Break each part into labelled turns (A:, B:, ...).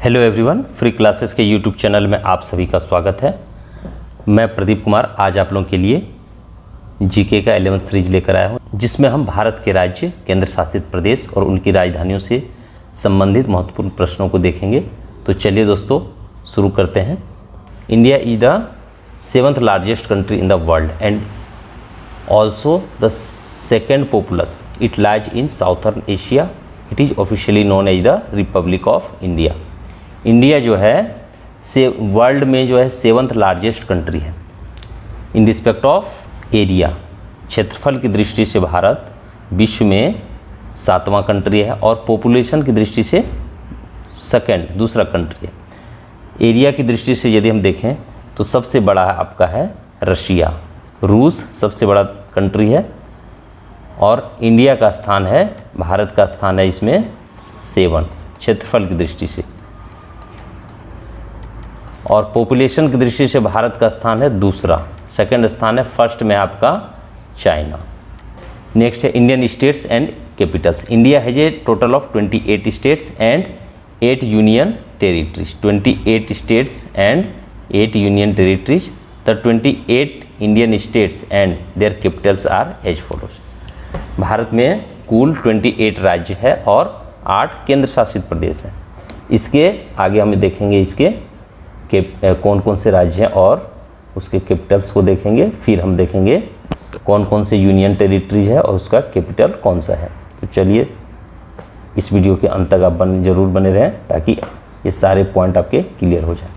A: Hello everyone, free classes के YouTube channel में आप सभी का स्वागत है। मैं प्रदीप कुमार आज आप लोगों के लिए जीके का 11th सीरीज लेकर आया हूँ, जिसमें हम भारत के राज्य, केंद्र शासित प्रदेश और उनकी राजधानियों से संबंधित महत्वपूर्ण प्रश्नों को देखेंगे। तो चलिए दोस्तों शुरू करते हैं। India is the 7th largest country in the world and also the second populous. It lies in southern Asia. It is officially known as the republic of India. India जो है से वर्ल्ड में जो है 7th लार्जेस्ट कंट्री है in respect of area. क्षेत्रफल की दृष्टि से भारत विश्व में 7वां कंट्री है और पॉपुलेशन की दृष्टि से दूसरा कंट्री है। एरिया की दृष्टि से यदि हम देखें तो सबसे बड़ा है आपका है रशिया। रूस सबसे बड़ा कंट्री है और इंडिया का स्थान है, भारत का स्थान है इसमें 7 क्षेत्रफल की दृष्टि से। और पॉपुलेशन की दृष्टि से भारत का स्थान है दूसरा, सेकंड स्थान है, फर्स्ट में आपका चाइना। नेक्स्ट है Indian states and capitals. India has a total of 28 states and 8 union territories. 28 states and 8 union territories. The 28 Indian states and their capitals are as follows. Bharat में कुल 28 राज्य है और 8 केंद्र शासित प्रदेश हैं। इसके आगे हम देखेंगे इसके कौन कौन से राज्य हैं और उसके कैपिटल्स को देखेंगे। फिर हम देखेंगे कौन कौन से यूनियन टेरिटरीज है और उसका कैपिटल कौन सा है। तो चलिए इस वीडियो के अंत तक आप जरूर बने रहें ताकि ये सारे पॉइंट आपके क्लियर हो जाए।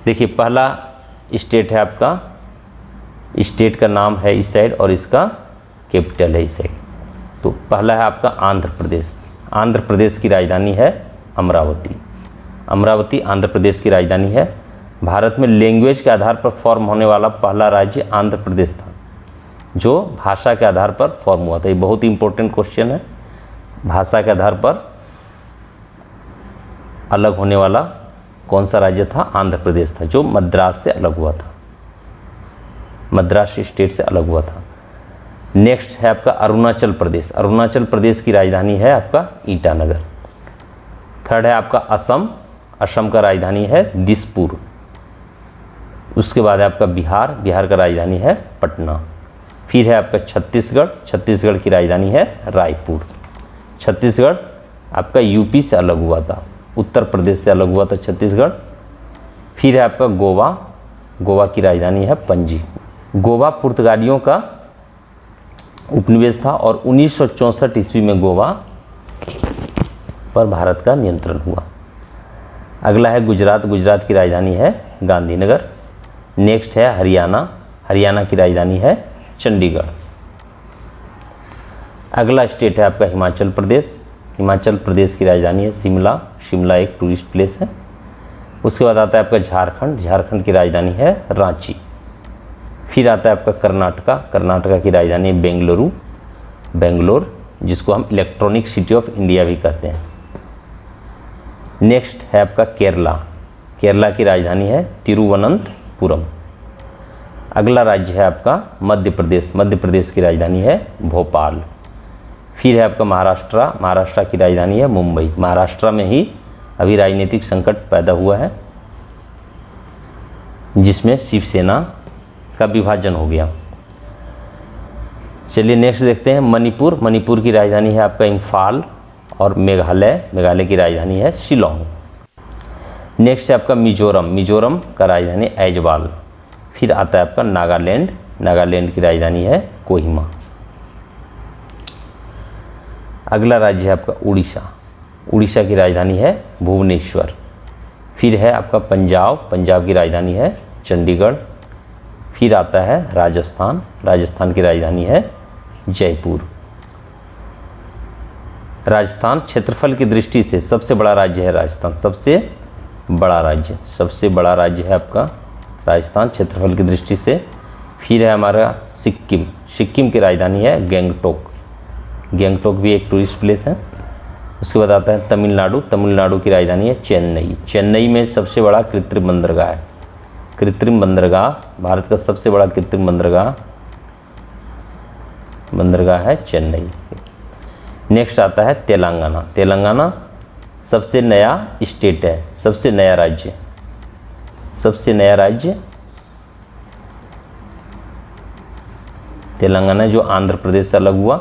A: देखिए पहला स्टेट है आपका, स्टेट का नाम है इस साइड और इसका कैपिटल है इस साइड। तो पहला है आपका आंध्र प्रदेश। आंध्र प्रदेश की राजधानी है अमरावती। अमरावती आंध्र प्रदेश की राजधानी है। भारत में लैंग्वेज के आधार पर फॉर्म होने वाला पहला राज्य आंध्र प्रदेश था, जो भाषा के आधार पर फॉर्म हुआ था। ये बहुत ही इंपॉर्टेंट क्वेश्चन है। भाषा के आधार पर अलग होने वाला कौन सा राज्य था? आंध्र प्रदेश था, जो मद्रास से अलग हुआ था, मद्रास स्टेट से अलग हुआ था। नेक्स्ट है आपका अरुणाचल प्रदेश। अरुणाचल प्रदेश की राजधानी है आपका ईटानगर। थर्ड है आपका असम। असम का राजधानी है दिसपुर। उसके बाद है आपका बिहार। बिहार का राजधानी है पटना। फिर है आपका छत्तीसगढ़। छत्तीसगढ़ की राजधानी है रायपुर। छत्तीसगढ़ आपका यूपी से अलग हुआ था, उत्तर प्रदेश से अलग हुआ था छत्तीसगढ़। फिर है आपका गोवा। गोवा की राजधानी है पणजी। गोवा पुर्तगालियों का उपनिवेश था और 1964 ईस्वी में गोवा पर भारत का नियंत्रण हुआ। अगला है गुजरात। गुजरात की राजधानी है गांधीनगर। नेक्स्ट है हरियाणा। हरियाणा की राजधानी है चंडीगढ़। अगला स्टेट है आपका हिमाचल प्रदेश। हिमाचल प्रदेश की राजधानी है शिमला। शिमला एक टूरिस्ट प्लेस है। उसके बाद आता है आपका झारखंड। झारखंड की राजधानी है रांची। फिर आता है आपका कर्नाटका। कर्नाटका की राजधानी है बेंगलुरु, बेंगलोर, जिसको हम इलेक्ट्रॉनिक सिटी ऑफ इंडिया भी कहते हैं। नेक्स्ट है आपका केरला। केरला की राजधानी है तिरुवनंतपुरम। अगला राज्य है आपका मध्य प्रदेश। मध्य प्रदेश की राजधानी है भोपाल। फिर है आपका महाराष्ट्र। महाराष्ट्र की राजधानी है मुंबई। महाराष्ट्र में ही अभी राजनीतिक संकट पैदा हुआ है, जिसमें शिवसेना का विभाजन हो गया। चलिए नेक्स्ट देखते हैं मणिपुर। मणिपुर की राजधानी है आपका इम्फाल और मेघालय की राजधानी है शिलोंग। नेक्स्ट है आपका मिजोरम। मिजोरम का राजधानी ऐजवाल। फिर आता है आपका नागालैंड। नागालैंड की राजधानी है कोहिमा। अगला राज्य है आपका उड़ीसा। उड़ीसा की राजधानी है भुवनेश्वर। फिर है आपका पंजाब। पंजाब की राजधानी है चंडीगढ़। फिर आता है राजस्थान। राजस्थान की राजधानी है जयपुर। राजस्थान क्षेत्रफल की दृष्टि से सबसे बड़ा राज्य है राजस्थान। सबसे बड़ा राज्य है आपका राजस्थान क्षेत्रफल की दृष्टि से। फिर है हमारा सिक्किम। सिक्किम की राजधानी है गैंगटोक। गैंगटोक भी एक टूरिस्ट प्लेस है। उसके बाद आता है तमिलनाडु। तमिलनाडु की राजधानी है चेन्नई। चेन्नई में सबसे बड़ा कृत्रिम बंदरगाह है। कृत्रिम बंदरगाह, भारत का सबसे बड़ा कृत्रिम बंदरगाह है चेन्नई। नेक्स्ट आता है तेलंगाना। तेलंगाना सबसे नया स्टेट है, सबसे नया राज्य, सबसे नया राज्य तेलंगाना जो आंध्र प्रदेश से अलग हुआ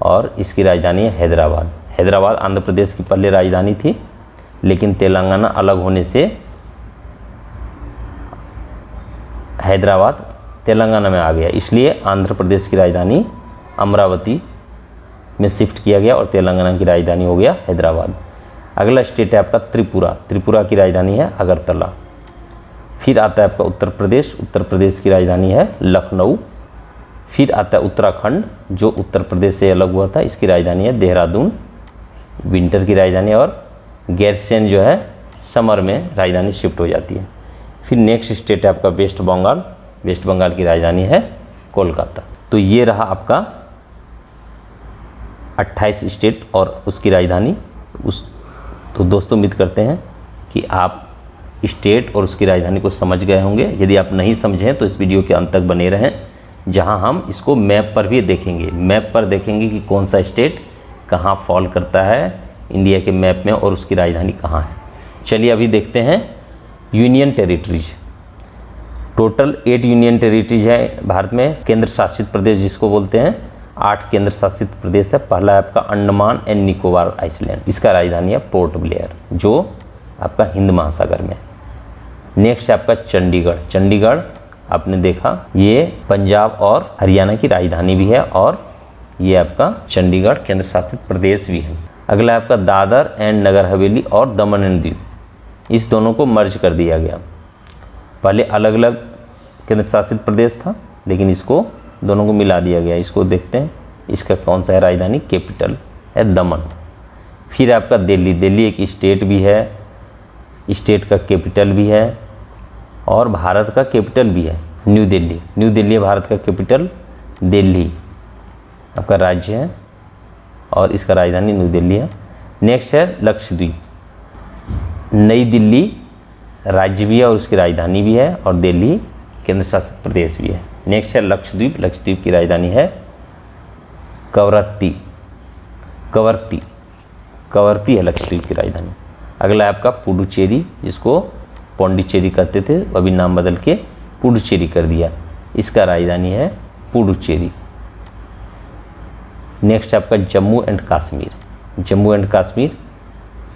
A: और इसकी राजधानी है हैदराबाद। हैदराबाद आंध्र प्रदेश की पहले राजधानी थी, लेकिन तेलंगाना अलग होने से हैदराबाद तेलंगाना में आ गया, इसलिए आंध्र प्रदेश की राजधानी अमरावती में शिफ्ट किया गया और तेलंगाना की राजधानी हो गया हैदराबाद। अगला स्टेट है आपका त्रिपुरा। त्रिपुरा की राजधानी है अगरतला। फिर आता है आपका उत्तर प्रदेश। उत्तर प्रदेश की राजधानी है लखनऊ। फिर आता है उत्तराखंड जो उत्तर प्रदेश से अलग हुआ था, इसकी राजधानी है देहरादून, विंटर की राजधानी, और गैरसेन जो है समर में राजधानी शिफ्ट हो जाती है। फिर नेक्स्ट स्टेट है आपका वेस्ट बंगाल। वेस्ट बंगाल की राजधानी है कोलकाता। तो ये रहा आपका 28 स्टेट और उसकी राजधानी। तो दोस्तों उम्मीद करते हैं कि आप स्टेट और उसकी राजधानी को समझ गए होंगे। यदि आप नहीं समझें तो इस वीडियो के अंत तक बने रहें, जहां हम इसको मैप पर भी देखेंगे। मैप पर देखेंगे कि कौन सा स्टेट कहां फॉल करता है इंडिया के मैप में और उसकी राजधानी कहां है। चलिए अभी देखते हैं union territories. Total 8 union territories है भारत में। केंद्र शासित प्रदेश जिसको बोलते हैं, 8 केंद्र शासित प्रदेश है। पहला है आपका अंडमान एंड निकोबार आइसलैंड, इसका राजधानी है पोर्ट ब्लेयर जो आपका हिंद महासागर में। नेक्स्ट है आपका चंडीगढ़। चंडीगढ़ आपने देखा ये पंजाब और हरियाणा की राजधानी भी है और ये आपका चंडीगढ़ केंद्र शासित प्रदेश भी है। अगला है आपका दादर एंड नगर हवेली और दमन एंड दीव, इस दोनों को मर्ज कर दिया गया। पहले अलग अलग केंद्र शासित प्रदेश था, लेकिन इसको दोनों को मिला दिया गया। इसको देखते हैं इसका कौन सा है राजधानी, कैपिटल है दमन। फिर आपका दिल्ली। दिल्ली एक स्टेट भी है, स्टेट का कैपिटल भी है और भारत का कैपिटल भी है। न्यू दिल्ली। न्यू दिल्ली है भारत का कैपिटल, दिल्ली आपका राज्य है और इसका राजधानी न्यू दिल्ली है। नेक्स्ट है लक्षद्वीप। नई दिल्ली राज्य भी है और उसकी राजधानी भी है और दिल्ली केंद्र शासित प्रदेश भी है। नेक्स्ट है लक्षद्वीप। लक्षद्वीप की राजधानी है कवरत्ती। कवरत्ती कवरत्ती है लक्षद्वीप की राजधानी। अगला है आपका पुडुचेरी, जिसको पौंडीचेरी कहते थे, अभी नाम बदल के पुडुचेरी कर दिया, इसका राजधानी है पुडुचेरी। नेक्स्ट आपका जम्मू एंड कश्मीर। जम्मू एंड कश्मीर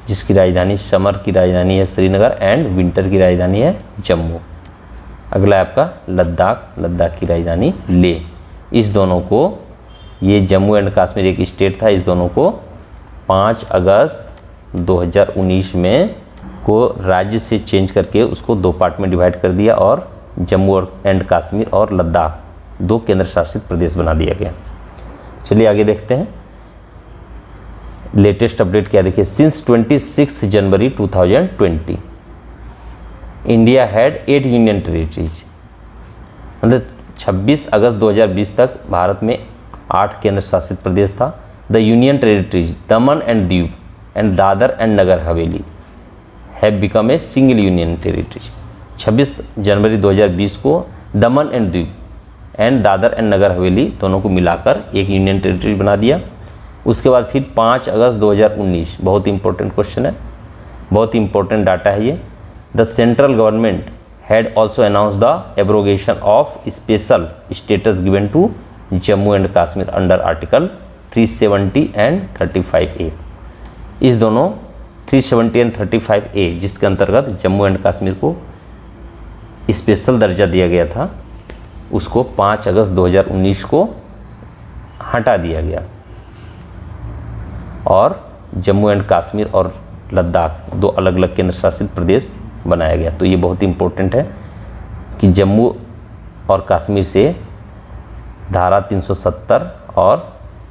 A: जिसकी राजधानी समर की राजधानी है श्रीनगर एंड विंटर की राजधानी है जम्मू। अगला है आपका लद्दाख। लद्दाख की राजधानी लेह। इस दोनों को, ये जम्मू एंड कश्मीर एक स्टेट था, इस दोनों को 5 अगस्त 2019 में को राज्य से चेंज करके उसको 2 पार्ट में डिवाइड कर दिया और जम्मू एंड कश्मीर और लद्दाख 2 केंद्र शासित प्रदेश बना दिया गया। चलिए आगे देखते हैं लेटेस्ट अपडेट क्या। देखिए सिंस 26 जनवरी 2020 इंडिया हैड 8 यूनियन टेरिटरीज। मतलब 26 अगस्त 2020 तक भारत में 8 केंद्र शासित प्रदेश था। The union territories Daman and Diu and Dadra and Nagar Haveli have become a single union territory. 26 जनवरी 2020 को Daman and Diu and Dadra and Nagar Haveli दोनों को मिलाकर एक यूनियन टेरिटरी बना दिया। उसके बाद फिर 5 अगस्त 2019, बहुत इंपॉर्टेंट क्वेश्चन है, बहुत इंपॉर्टेंट डाटा है ये। The central government had also announce the abrogation of special status given to Jammu and Kashmir under article 370 and 35A। इस दोनों 370 एंड 35A जिसके अंतर्गत जम्मू एंड कश्मीर को स्पेशल दर्जा दिया गया था, उसको 5 अगस्त 2019 को हटा दिया गया और जम्मू एंड कश्मीर और लद्दाख 2 अलग अलग केंद्र शासित प्रदेश बनाया गया। तो ये बहुत इम्पोर्टेंट है कि जम्मू और कश्मीर से धारा 370 और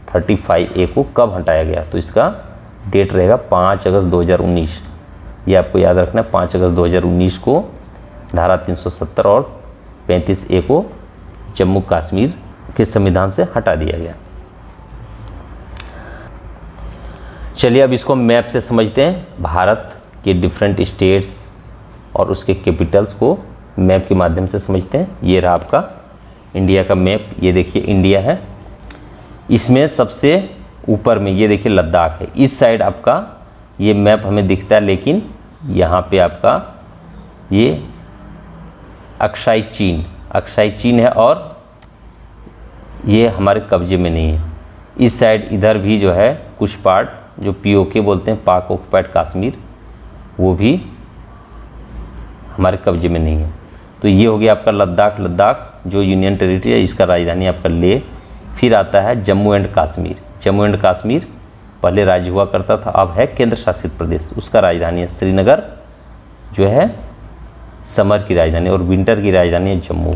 A: 35A को कब हटाया गया, तो इसका डेट रहेगा 5 अगस्त 2019। ये आपको याद रखना है, 5 अगस्त 2019 को धारा 370 और 35A को जम्मू कश्मीर के संविधान से हटा दिया गया। चलिए अब इसको मैप से समझते हैं। भारत के डिफरेंट स्टेट्स और उसके कैपिटल्स को मैप के माध्यम से समझते हैं। ये रहा आपका इंडिया का मैप। ये देखिए इंडिया है, इसमें सबसे ऊपर में ये देखिए लद्दाख है। इस साइड आपका ये मैप हमें दिखता है, लेकिन यहाँ पे आपका ये अक्साई चीन है और ये हमारे कब्जे में नहीं है। इस साइड इधर भी जो है कुछ पार्ट जो POK बोलते हैं, पाक ऑक्युपाइड कश्मीर, वो भी हमारे कब्जे में नहीं है। तो ये हो गया आपका लद्दाख जो यूनियन टेरिटरी है, इसका राजधानी आपका लेह। फिर आता है जम्मू एंड कश्मीर पहले राज्य हुआ करता था, अब है केंद्र शासित प्रदेश। उसका राजधानी है श्रीनगर, जो है समर की राजधानी, और विंटर की राजधानी है जम्मू।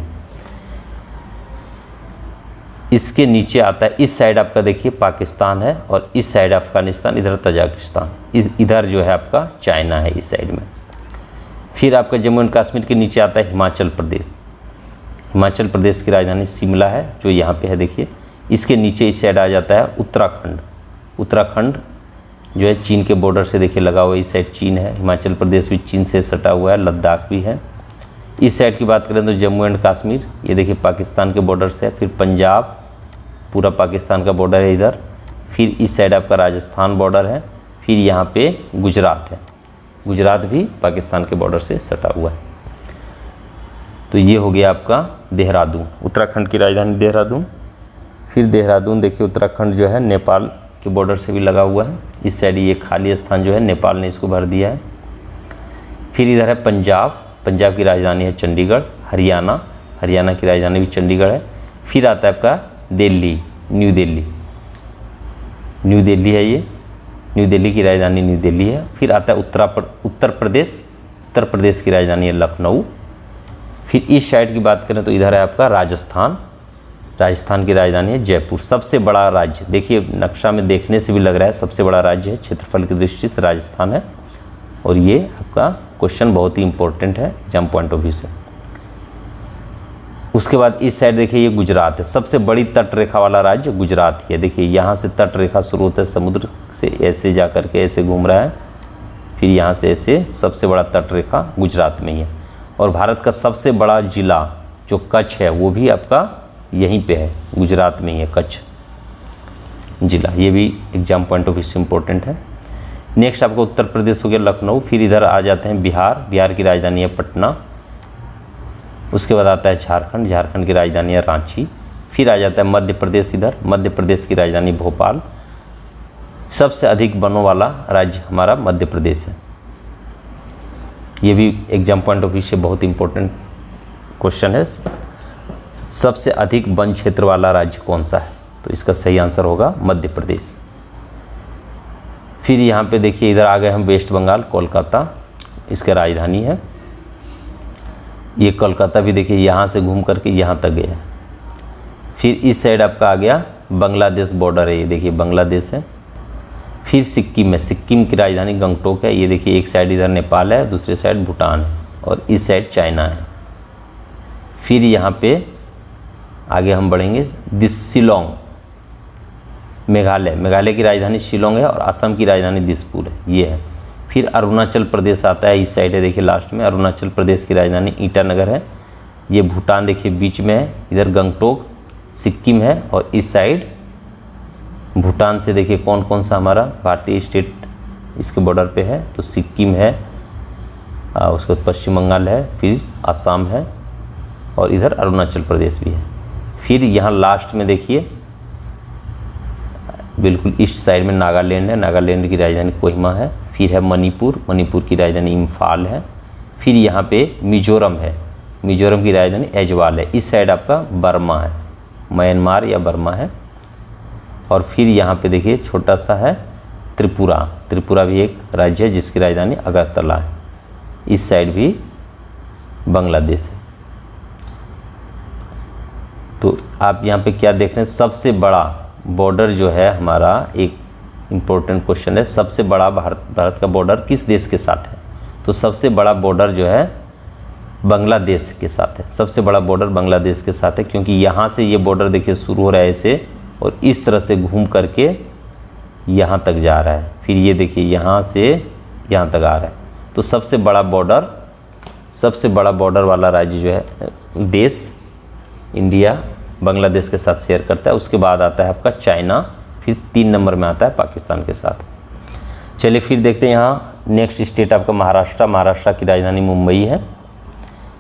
A: इसके नीचे आता है, इस साइड आपका देखिए पाकिस्तान है और इस साइड अफगानिस्तान, इधर तजाकिस्तान, इधर जो है आपका चाइना है इस साइड में। फिर आपका जम्मू एंड कश्मीर के नीचे आता है हिमाचल प्रदेश की राजधानी शिमला है, जो यहाँ पे है देखिए। इसके नीचे इस साइड आ जाता है उत्तराखंड जो है चीन के बॉर्डर से देखिए लगा हुआ है, इस साइड चीन है। हिमाचल प्रदेश भी चीन से सटा हुआ है, लद्दाख भी है। इस साइड की बात करें तो जम्मू एंड कश्मीर, ये देखिए पाकिस्तान के बॉर्डर से है। फिर पंजाब, पूरा पाकिस्तान का बॉर्डर है इधर। फिर इस साइड आपका राजस्थान बॉर्डर है। फिर यहाँ पे गुजरात है, गुजरात भी पाकिस्तान के बॉर्डर से सटा हुआ है। तो ये हो गया आपका देहरादून, उत्तराखंड की राजधानी देहरादून। फिर देहरादून देखिए उत्तराखंड जो है नेपाल के बॉर्डर से भी लगा हुआ है। इस साइड ये खाली स्थान जो है नेपाल ने इसको भर दिया है। फिर इधर है पंजाब की राजधानी है चंडीगढ़। हरियाणा की राजधानी भी चंडीगढ़ है। फिर आता है आपका न्यू दिल्ली है, ये न्यू दिल्ली की राजधानी न्यू दिल्ली है। फिर आता है उत्तर प्रदेश की राजधानी है लखनऊ। फिर इस साइड की बात करें तो इधर है आपका राजस्थान की राजधानी है जयपुर। सबसे बड़ा राज्य देखिए, नक्शा में देखने से भी लग रहा है सबसे बड़ा राज्य है, क्षेत्रफल की दृष्टि से राजस्थान है। और ये आपका क्वेश्चन बहुत ही इंपॉर्टेंट है एग्जाम पॉइंट ऑफ व्यू से। उसके बाद इस साइड देखिए ये गुजरात है, सबसे बड़ी तट रेखा वाला राज्य गुजरात ही है। देखिए यहाँ से तट रेखा शुरू होता है, समुद्र से ऐसे जा कर के ऐसे घूम रहा है, फिर यहाँ से ऐसे, सबसे बड़ा तट रेखा गुजरात में ही है। और भारत का सबसे बड़ा जिला जो कच्छ है, वो भी आपका यहीं पे है, गुजरात में ही है कच्छ जिला। ये भी एग्जाम पॉइंट ऑफ व्यू से इम्पोर्टेंट है। नेक्स्ट आपका उत्तर प्रदेश हो गया लखनऊ। फिर इधर आ जाते हैं बिहार की राजधानी है पटना। उसके बाद आता है झारखंड की राजधानी है रांची। फिर आ जाता है मध्य प्रदेश, इधर मध्य प्रदेश की राजधानी भोपाल। सबसे अधिक वनों वाला राज्य हमारा मध्य प्रदेश है। ये भी एग्जाम पॉइंट ऑफ व्यू से बहुत इंपॉर्टेंट क्वेश्चन है। सबसे अधिक वन क्षेत्र वाला राज्य कौन सा है? तो इसका सही आंसर होगा मध्य प्रदेश। फिर यहाँ पे देखिए इधर आ गए हम वेस्ट बंगाल, कोलकाता इसका राजधानी है। ये कोलकाता भी देखिए यहाँ से घूम करके यहाँ तक गया। फिर इस साइड आपका आ गया बांग्लादेश बॉर्डर है, ये देखिए बांग्लादेश है। फिर सिक्किम है, सिक्किम की राजधानी गंगटोक है। ये देखिए एक साइड इधर नेपाल है, दूसरी साइड भूटान है और इस साइड चाइना है। फिर यहाँ पे आगे हम बढ़ेंगे शिलोंग, मेघालय की राजधानी शिलोंग है और असम की राजधानी दिसपुर है, ये है। फिर अरुणाचल प्रदेश आता है, इस साइड है देखिए लास्ट में, अरुणाचल प्रदेश की राजधानी ईटानगर है। ये भूटान देखिए बीच में है, इधर गंगटोक सिक्किम है और इस साइड भूटान से देखिए कौन कौन सा हमारा भारतीय स्टेट इसके बॉर्डर पे है, तो सिक्किम है, उसके बाद पश्चिम बंगाल है, फिर असम है और इधर अरुणाचल प्रदेश भी है। फिर यहाँ लास्ट में देखिए बिल्कुल ईस्ट साइड में नागालैंड है, नागालैंड की राजधानी कोहिमा है। फिर है मणिपुर की राजधानी इम्फाल है। फिर यहाँ पे मिजोरम है, मिजोरम की राजधानी ऐजवाल है। इस साइड आपका बर्मा है, म्यांमार या बर्मा है। और फिर यहाँ पे देखिए छोटा सा है त्रिपुरा भी एक राज्य है जिसकी राजधानी अगरतला है। इस साइड भी बांग्लादेश है। तो आप यहाँ पे क्या देख रहे हैं, सबसे बड़ा बॉर्डर जो है हमारा, एक इम्पोर्टेंट क्वेश्चन है, सबसे बड़ा भारत का बॉर्डर किस देश के साथ है? तो सबसे बड़ा बॉर्डर जो है बांग्लादेश के साथ है, सबसे बड़ा बॉर्डर बांग्लादेश के साथ है, क्योंकि यहाँ से ये बॉर्डर देखिए शुरू हो रहा है ऐसे और इस तरह से घूम करके यहाँ तक जा रहा है। फिर ये देखिए यहाँ से यहाँ तक आ रहा है। तो सबसे बड़ा बॉर्डर वाला राज्य जो है देश इंडिया बांग्लादेश के साथ शेयर करता है। उसके बाद आता है आपका चाइना, फिर 3 नंबर में आता है पाकिस्तान के साथ। चलिए फिर देखते हैं यहाँ नेक्स्ट स्टेट आपका महाराष्ट्र। महाराष्ट्र की राजधानी मुंबई है।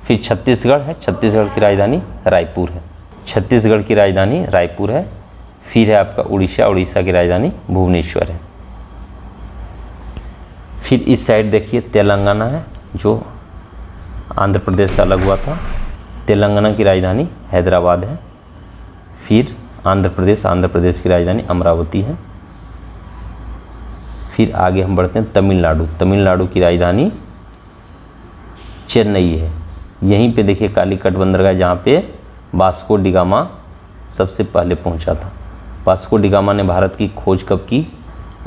A: फिर छत्तीसगढ़ है, छत्तीसगढ़ की राजधानी रायपुर है। छत्तीसगढ़ की राजधानी रायपुर है। फिर है आपका उड़ीसा, उड़ीसा की राजधानी भुवनेश्वर है। फिर इस साइड देखिए तेलंगाना है, जो आंध्र प्रदेश से अलग हुआ था। तेलंगाना की राजधानी हैदराबाद है। फिर आंध्र प्रदेश की राजधानी अमरावती है। फिर आगे हम बढ़ते हैं तमिलनाडु। तमिलनाडु की राजधानी चेन्नई है। यहीं पे देखिए कालीकट बंदरगाह, जहाँ पे वास्को डी गामा सबसे पहले पहुंचा था। वास्को डी गामा ने भारत की खोज कब की,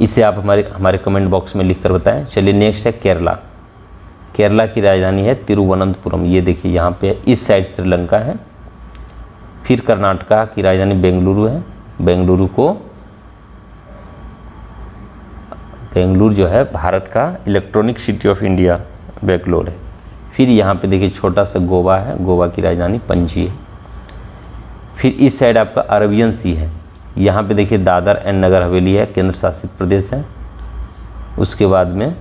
A: इसे आप हमारे कमेंट बॉक्स में लिखकर बताएं। चलिए नेक्स्ट है केरला। केरला की राजधानी है तिरुवनंतपुरम। ये देखिए यहाँ पे इस साइड श्रीलंका है। फिर कर्नाटका की राजधानी बेंगलुरु है। बेंगलुरु जो है भारत का electronic city of India Bangalore है। फिर यहाँ पे देखिए छोटा सा गोवा है, गोवा की राजधानी पणजी है। फिर इस साइड आपका अरबियन सी है। यहाँ पे देखिए दादर एंड नगर हवेली है, केंद्र शासित प्रदेश है। उसके बाद में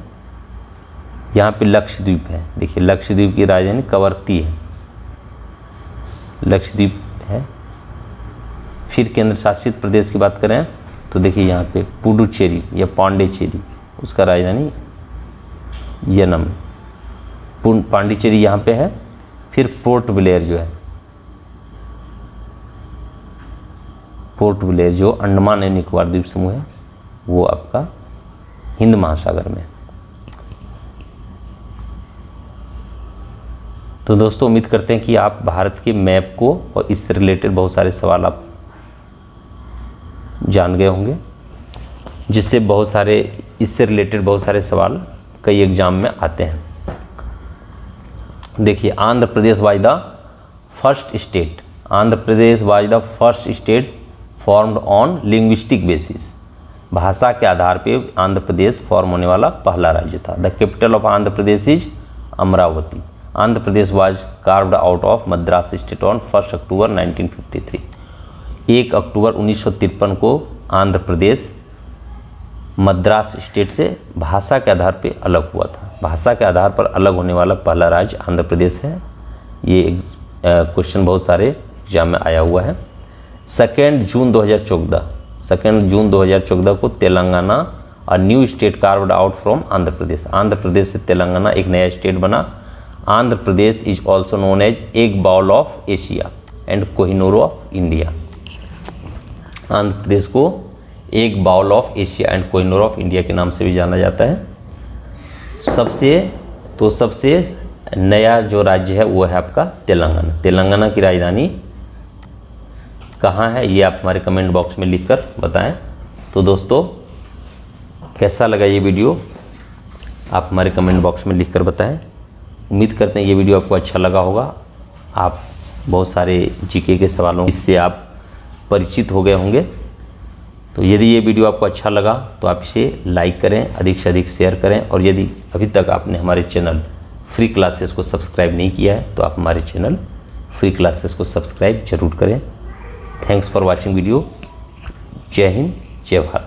A: यहाँ पे लक्षद्वीप है। देखिए लक्षद्वीप की राजधानी कवरत्ती है, लक्षद्वीप है। फिर केंद्र शासित प्रदेश की बात करें तो देखिए यहाँ पे पुडुचेरी या पांडिचेरी, उसका राजधानी यनम। पांडिचेरी यहाँ पे है। फिर पोर्ट ब्लेयर जो है, पोर्ट ब्लेयर जो अंडमान एंड निकोबार द्वीप समूह है, वो आपका हिंद महासागर में। तो दोस्तों उम्मीद करते हैं कि आप भारत के मैप को और इससे रिलेटेड बहुत सारे सवाल आप जान गए होंगे, जिससे इससे रिलेटेड बहुत सारे सवाल कई एग्जाम में आते हैं। देखिए Andhra Pradesh was the first state, Andhra Pradesh was the first state formed on linguistic basis. भाषा के आधार पे आंध्र प्रदेश फॉर्म होने वाला पहला राज्य था। The capital of Andhra Pradesh is Amravati. Andhra Pradesh was carved out of Madras state on 1 अक्टूबर 1953। 1 अक्टूबर 1953 को आंध्र प्रदेश मद्रास स्टेट से भाषा के आधार पर अलग हुआ था। भाषा के आधार पर अलग होने वाला पहला राज्य आंध्र प्रदेश है। ये क्वेश्चन बहुत सारे एग्जाम में आया हुआ है। 2 जून 2014 को तेलंगाना और new state carved out from Andhra Pradesh. Andhra Pradesh से तेलंगाना एक नया स्टेट बना। Andhra Pradesh is also known as egg bowl of Asia and Kohinoor of India. Andhra Pradesh को egg bowl of Asia and Kohinoor of India के नाम से भी जाना जाता है। सबसे नया जो राज्य है वो है आपका तेलंगाना। तेलंगाना की राजधानी कहाँ है, ये आप हमारे कमेंट बॉक्स में लिखकर बताएं। तो दोस्तों कैसा लगा ये वीडियो, आप हमारे कमेंट बॉक्स में लिखकर बताएं। उम्मीद करते हैं ये वीडियो आपको अच्छा लगा होगा। आप बहुत सारे जीके के सवालों इससे आप परिचित हो गए होंगे। तो यदि ये वीडियो आपको अच्छा लगा तो आप इसे लाइक करें, अधिक से अधिक शेयर करें, और यदि अभी तक आपने हमारे चैनल फ्री क्लासेस को सब्सक्राइब नहीं किया है तो आप हमारे चैनल फ्री क्लासेस को सब्सक्राइब जरूर करें। Thanks for watching video. जय हिंद, जय भारत।